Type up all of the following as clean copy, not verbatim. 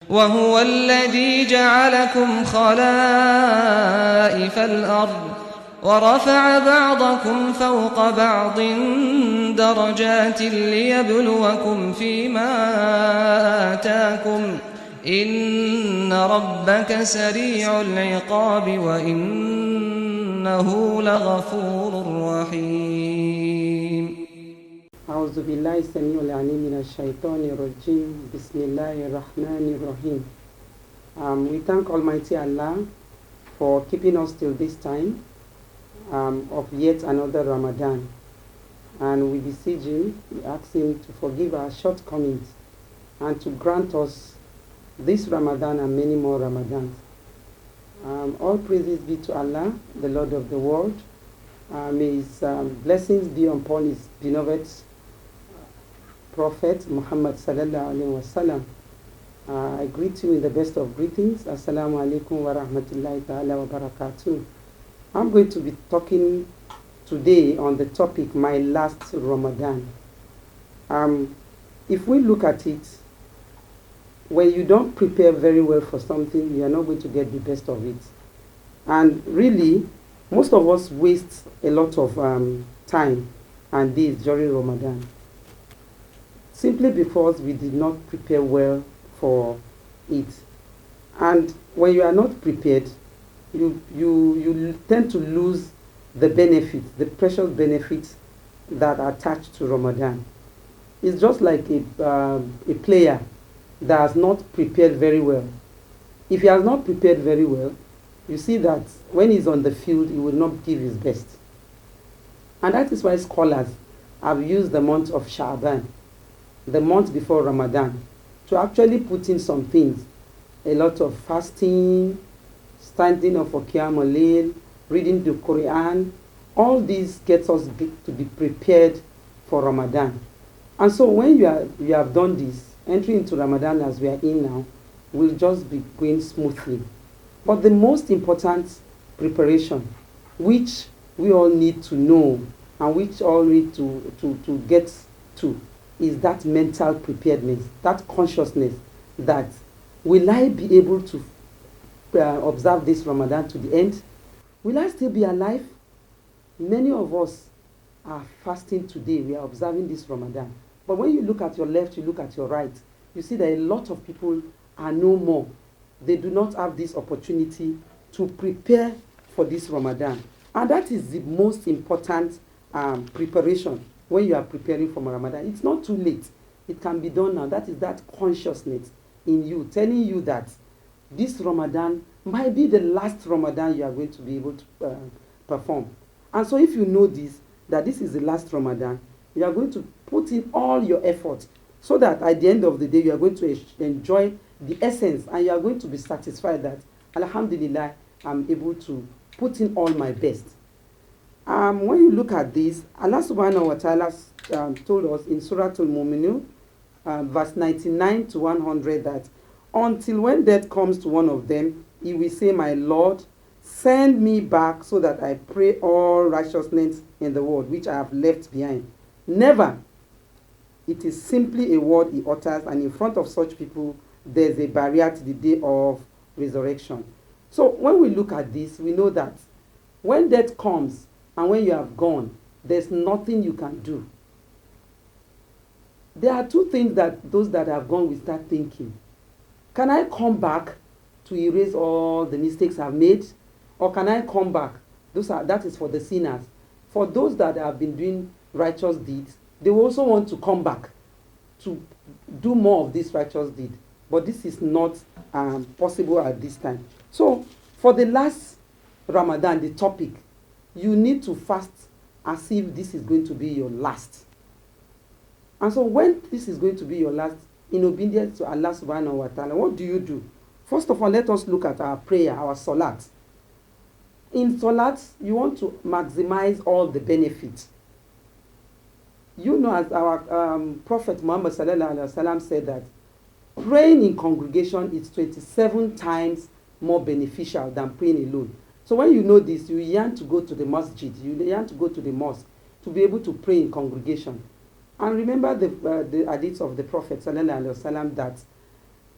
وهو الذي جعلكم خلائف الأرض ورفع بعضكم فوق بعض درجات ليبلوكم فيما آتاكم إن ربك سريع العقاب وإنه لغفور رحيم. أعوذ بالله السميع العليم من الشيطان الرجيم. بسم الله الرحمن الرحيم. We thank Almighty Allah for keeping us till this time of yet another Ramadan, and we beseech Him, we ask Him to forgive our shortcomings and to grant us this Ramadan and many more Ramadans. All praises be to Allah, the Lord of the world. May His blessings be upon His beloved Prophet Muhammad sallallahu alaihi wasallam. I greet you in the best of greetings. Assalamu alaikum wa rahmatullahi ta'ala wa barakatuh. I'm going to be talking today on the topic, my last Ramadan. If we look at it, when you don't prepare very well for something, you are not going to get the best of it. And really, most of us waste a lot of time and days during Ramadan, simply because we did not prepare well for it. And when you are not prepared, you tend to lose the benefits, the precious benefits that are attached to Ramadan. It's just like a player that has not prepared very well. If he has not prepared very well, you see that when he's on the field, he will not give his best. And that is why scholars have used the month of Sha'ban, the month before Ramadan, to actually put in some things. A lot of fasting, standing up for Qiyam al-Layl, reading the Quran. All these gets us to be prepared for Ramadan. And so when you have done this, entering into Ramadan as we are in now, will just be going smoothly. But the most important preparation, which we all need to know and which all need to get to, is that mental preparedness, that consciousness that will I be able to observe this Ramadan to the end? Will I still be alive? Many of us are fasting today. We are observing this Ramadan. But when you look at your left, you look at your right, you see that a lot of people are no more. They do not have this opportunity to prepare for this Ramadan. And that is the most important preparation when you are preparing for Ramadan. It's not too late. It can be done now. That is that consciousness in you, telling you that this Ramadan might be the last Ramadan you are going to be able to perform. And so if you know this, that this is the last Ramadan, you are going to put in all your effort so that at the end of the day, you are going to enjoy the essence and you are going to be satisfied that, Alhamdulillah, I'm able to put in all my best. When you look at this, Allah subhanahu wa ta'ala told us in Surah Al-Mu'minun, verse 99 to 100, that until when death comes to one of them, he will say, my Lord, send me back so that I pray all righteousness in the world which I have left behind. Never. It is simply a word he utters, and in front of such people, there's a barrier to the day of resurrection. So when we look at this, we know that when death comes and when you have gone, there's nothing you can do. There are two things that those that have gone will start thinking. Can I come back to erase all the mistakes I've made? Or can I come back? That is for the sinners. For those that have been doing righteous deeds, they will also want to come back to do more of this righteous deed. But this is not possible at this time. So for the last Ramadan, the topic, you need to fast as if this is going to be your last. And so when this is going to be your last, in obedience to Allah subhanahu wa ta'ala, what do you do? First of all, let us look at our prayer, our salat. In salat, you want to maximize all the benefits. You know, as our Prophet Muhammad sallallahu alaihi wasallam said that praying in congregation is 27 times more beneficial than praying alone. So when you know this, you yearn to go to the masjid, you yearn to go to the mosque to be able to pray in congregation. And remember the hadith of the Prophet sallallahu alaihi wasallam that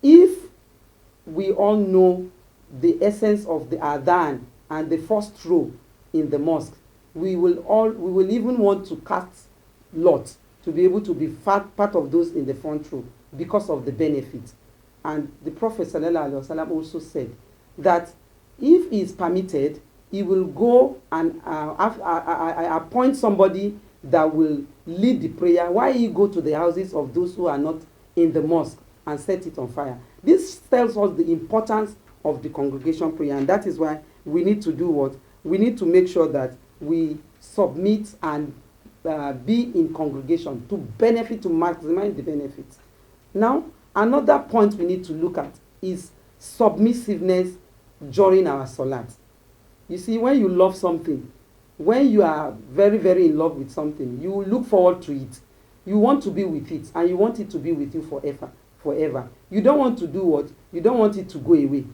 if we all know the essence of the adhan and the first row in the mosque, we will even want to cast lot to be able to be part of those in the front row because of the benefit. And the Prophet ﷺ also said that if he is permitted, he will go and appoint somebody that will lead the prayer while he go to the houses of those who are not in the mosque and set it on fire. This tells us the importance of the congregation prayer, and that is why we need to do what? We need to make sure that we submit and be in congregation to benefit, to maximize the benefits. Now, another point we need to look at is submissiveness during our salat. You see, when you love something, when you are very, very in love with something, you will look forward to it. You want to be with it, and you want it to be with you forever. You don't want to do what? You don't want it to go away.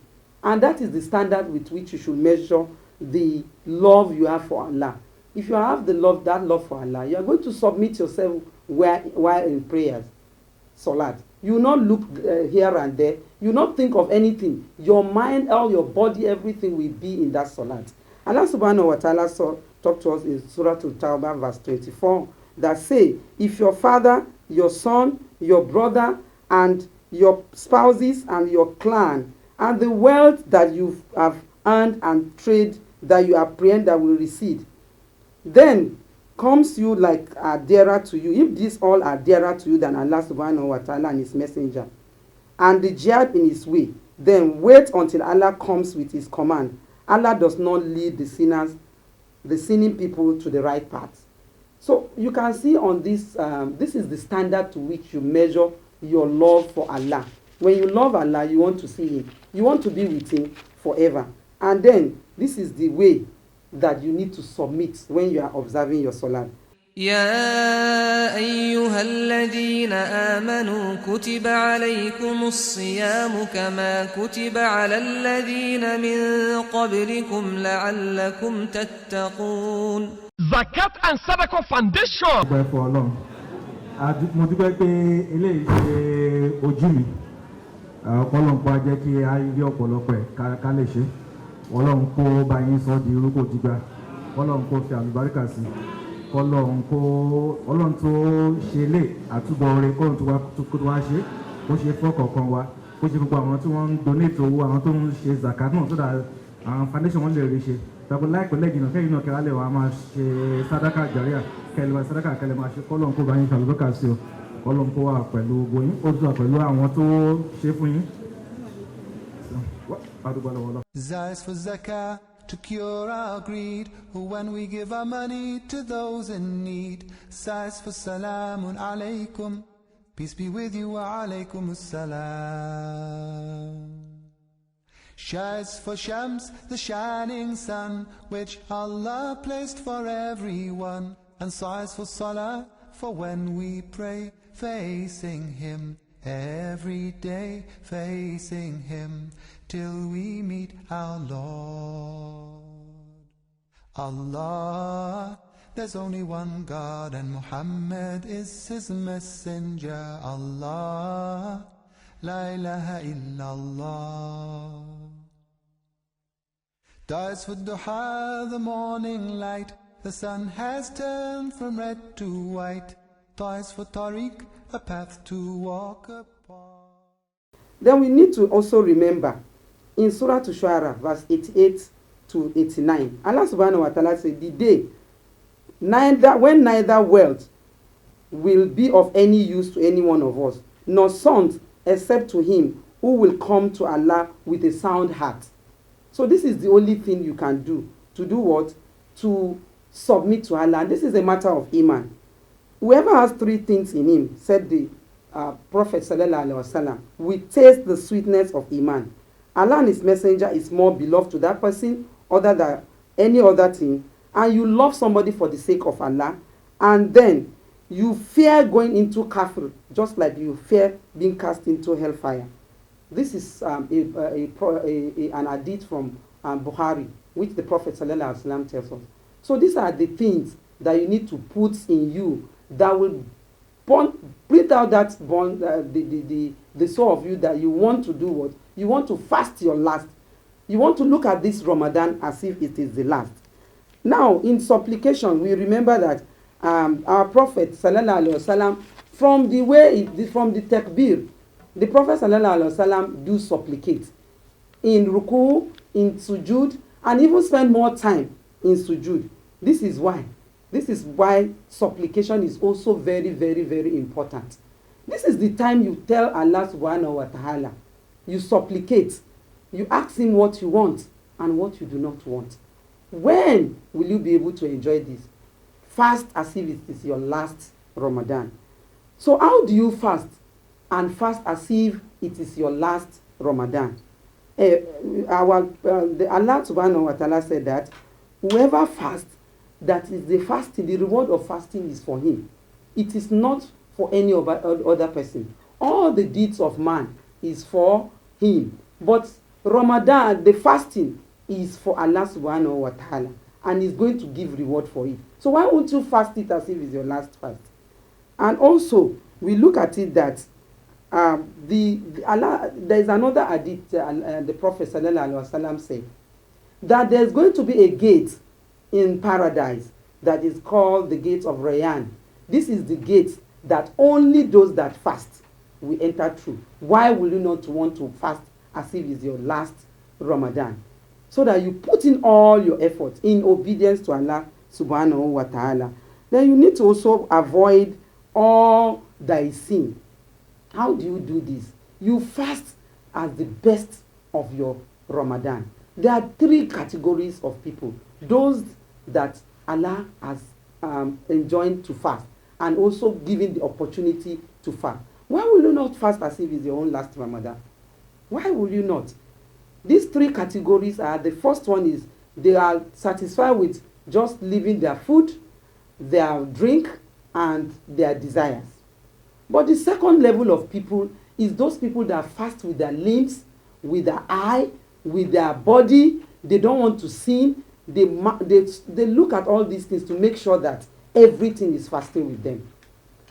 And that is the standard with which you should measure the love you have for Allah. If you have that love for Allah, you are going to submit yourself while in prayers, salat. You will not look here and there. You will not think of anything. Your mind, all your body, everything will be in that salat. Allah subhanahu wa ta'ala talked to us in Surah Al-Tawbah verse 24 that say, if your father, your son, your brother, and your spouses and your clan, and the wealth that you have earned and trade that you apprehend that will recede, then comes you like are dearer to you. If these all are dearer to you than Allah subhanahu wa ta'ala and his messenger, and the jihad in his way, then wait until Allah comes with his command. Allah does not lead the sinning people to the right path. So you can see on this, this is the standard to which you measure your love for Allah. When you love Allah, you want to see him. You want to be with him forever. And then this is the way that you need to submit when you are observing your salat. يا أيها الذين آمنوا كتب عليكم الصيام كما كتب على الذين من قبلكم لعلكم تتقون. Zakat and Sadaqah Foundation. Ọpẹ́ fún Ọlọ́run. Mo dúpẹ́ pé eléyìí ṣe ojú mi. Ọ̀pọ̀lọpọ̀ á jẹ́ kí a rí ọ̀pọ̀lọpọ̀ ẹ̀ ká lè ṣe. Ọlọ́run kó bá yín sọ di orúkọ dìgbà. Ọlọ́run kó fi àlùbáríkà sí. Ọlọ́run tó ṣe lè àtúbọ̀ rẹ̀ kọ́lọ́run tó wá ṣe. Ó ṣe fọ́kọ̀ọ̀kan wa. Ó ṣe gbogbo àwọn tí wọ́n ń donate owó, àwọn tó ń ṣe zakat náà, so that àwọn foundation wọn lè rí ṣe. Tàbí láìpẹ́ lẹ́yìn náà kẹ́yìn náà kẹ́rẹ́ lè wà á máa ṣe sàdákà jàríà, kẹ́lẹ́ wá sàdákà kẹ́lẹ́ máa ṣe. Kọ́lọ́run kó bá yín ṣàlùbáríkà sí o. Kọ́lọ́run kó wà pẹ̀lú gbogbo yín. Ó tún wà pẹ̀lú àwọn tó ṣe fún yín. Zais for zakah to cure our greed, when we give our money to those in need. Zais for salamun alaykum, peace be with you, wa alaykum assalam. Shais for Shams, the shining sun, which Allah placed for everyone. And sighs for Salah, for when we pray, facing Him. Every day facing Him, till we meet our Lord. Allah, there's only one God, and Muhammad is His messenger. Allah, La ilaha illallah. Dies for duha, the morning light. The sun has turned from red to white. Dies for tariq, a path to walk upon. Then we need to also remember in Surah Al-Shu'ara, verse 88 to 89, Allah subhanahu wa ta'ala said, the day when neither wealth will be of any use to any one of us, nor sons, except to him who will come to Allah with a sound heart. So this is the only thing you can do. To do what? To submit to Allah. And this is a matter of iman. Whoever has three things in him, said the Prophet sallallahu alaihi wasallam, will taste the sweetness of iman. Allah and his messenger is more beloved to that person other than any other thing. And you love somebody for the sake of Allah. And then you fear going into kafir, just like you fear being cast into hellfire. This is an hadith from Bukhari, which the Prophet sallallahu alaihi wasallam tells us. So these are the things that you need to put in you that will breathe out that bond, the soul of you that you want to do what? You want to fast your last. You want to look at this Ramadan as if it is the last. Now, in supplication, we remember that our Prophet sallallahu alaihi wasallam, from the takbir, the Prophet sallallahu alaihi wasallam do supplicate in ruku, in sujud, and even spend more time in sujud. This is why supplication is also very, very, very important. This is the time you tell Allah subhanahu wa ta'ala, you supplicate, you ask him what you want and what you do not want. When will you be able to enjoy this? Fast as if it is your last Ramadan. So how do you fast? And fast as if it is your last Ramadan. Allah subhanahu wa ta'ala said that whoever fasts, that is the fasting, the reward of fasting is for him. It is not for any other person. All the deeds of man is for him. But Ramadan, the fasting, is for Allah subhanahu wa ta'ala, and is going to give reward for it. So why won't you fast it as if it's your last fast? And also, we look at it that there is another hadith, the Prophet sallallahu alaihi wasallam said that there's going to be a gate in paradise that is called the gate of Rayyan. This is the gate that only those that fast will enter through. Why will you not want to fast as if it's your last Ramadan? So that you put in all your efforts in obedience to Allah subhanahu wa ta'ala. Then you need to also avoid all that is sin. How do you do this? You fast as the best of your Ramadan. There are 3 categories of people. Those that Allah has enjoined to fast and also given the opportunity to fast. Why will you not fast as if it's your own last Ramadan? Why will you not? These 3 categories are, the first one is they are satisfied with just living their food, their drink, and their desires. But the second level of people is those people that fast with their limbs, with their eye, with their body. They don't want to sin. They look at all these things to make sure that everything is fasting with them.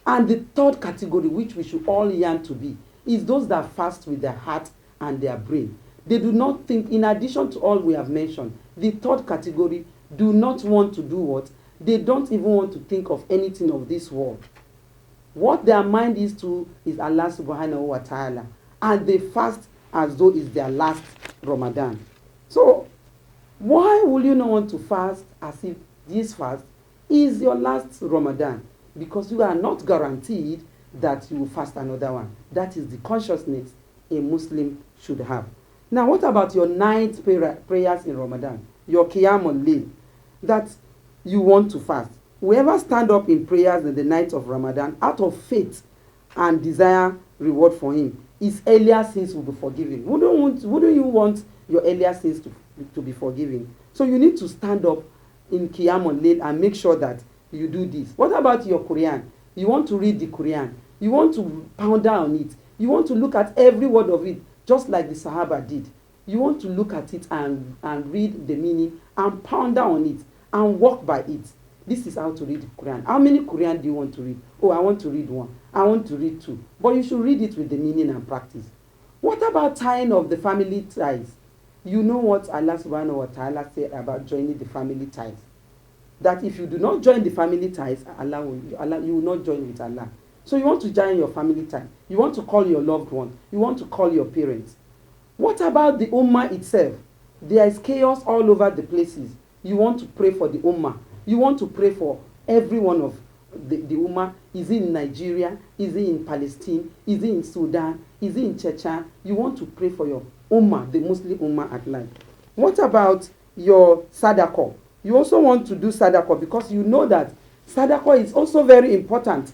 And the third category, which we should all yearn to be, is those that fast with their heart and their brain. They do not think, in addition to all we have mentioned, the third category do not want to do what? They don't even want to think of anything of this world. What their mind is to is Allah subhanahu wa ta'ala. And they fast as though it's their last Ramadan. So, why will you not want to fast as if this fast is your last Ramadan? Because you are not guaranteed that you will fast another one. That is the consciousness a Muslim should have. Now, what about your night prayers in Ramadan? Your Qiyamul Layl, that you want to fast. Whoever stand up in prayers in the night of Ramadan out of faith and desire reward for him, his earlier sins will be forgiven. Wouldn't you want your earlier sins to be forgiven? So you need to stand up in Qiyamul Layl and make sure that you do this. What about your Quran? You want to read the Quran. You want to ponder on it. You want to look at every word of it, just like the Sahaba did. You want to look at it and read the meaning and ponder on it and walk by it. This is how to read the Quran. How many Quran do you want to read? Oh, I want to read 1. I want to read 2. But you should read it with the meaning and practice. What about tying of the family ties? You know what Allah subhanahu wa ta'ala said about joining the family ties. That if you do not join the family ties, you will not join with Allah. So you want to join your family ties. You want to call your loved one. You want to call your parents. What about the Ummah itself? There is chaos all over the places. You want to pray for the Ummah. You want to pray for every one of the Ummah. Is it in Nigeria? Is it in Palestine? Is it in Sudan? Is it in Chechnya? You want to pray for your Ummah, the Muslim Ummah at large. What about your Sadaqah? You also want to do Sadaqah because you know that Sadaqah is also very important.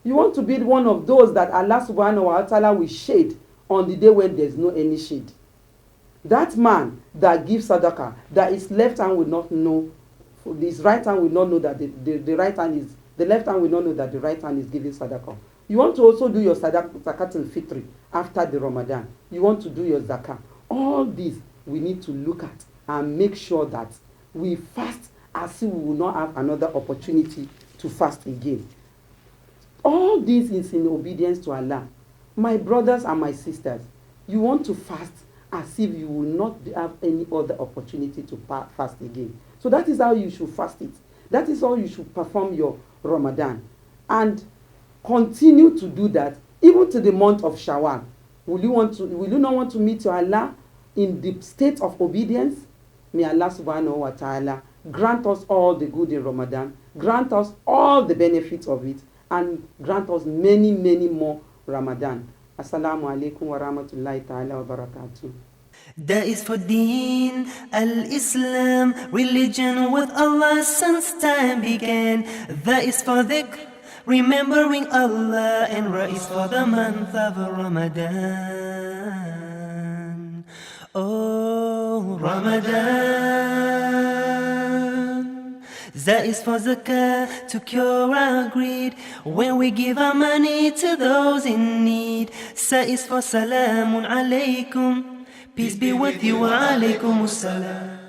You want to be one of those that Allah subhanahu wa ta'ala will shade on the day when there's no any shade. That man that gives Sadaqah, that his left hand will not know, his right hand will not know that the right hand is, the left hand will not know that the right hand is giving Sadaqah. You want to also do your Zakat al-Fitr after the Ramadan. You want to do your Zakah. All these we need to look at and make sure that we fast as if we will not have another opportunity to fast again. all this is in obedience to Allah. My brothers and my sisters, you want to fast as if you will not have any other opportunity to fast again. So that is how you should fast it. That is how you should perform your Ramadan. And continue to do that even to the month of Shawwal. Will you not want to meet your Allah in the state of obedience? May Allah subhanahu wa ta'ala grant us all the good in Ramadan, grant us all the benefits of it, and grant us many, many more Ramadan. Assalamu alaikum wa rahmatullahi ta'ala wa barakatuh. That is for Deen al-Islam, religion with Allah since time began. That is for dhikr, remembering Allah, and Ra is for the month of Ramadan. Oh, Ramadan. That is for zakah, to cure our greed, when we give our money to those in need. Sa is for salamun alaykum, peace be with you, wa alaykum salam.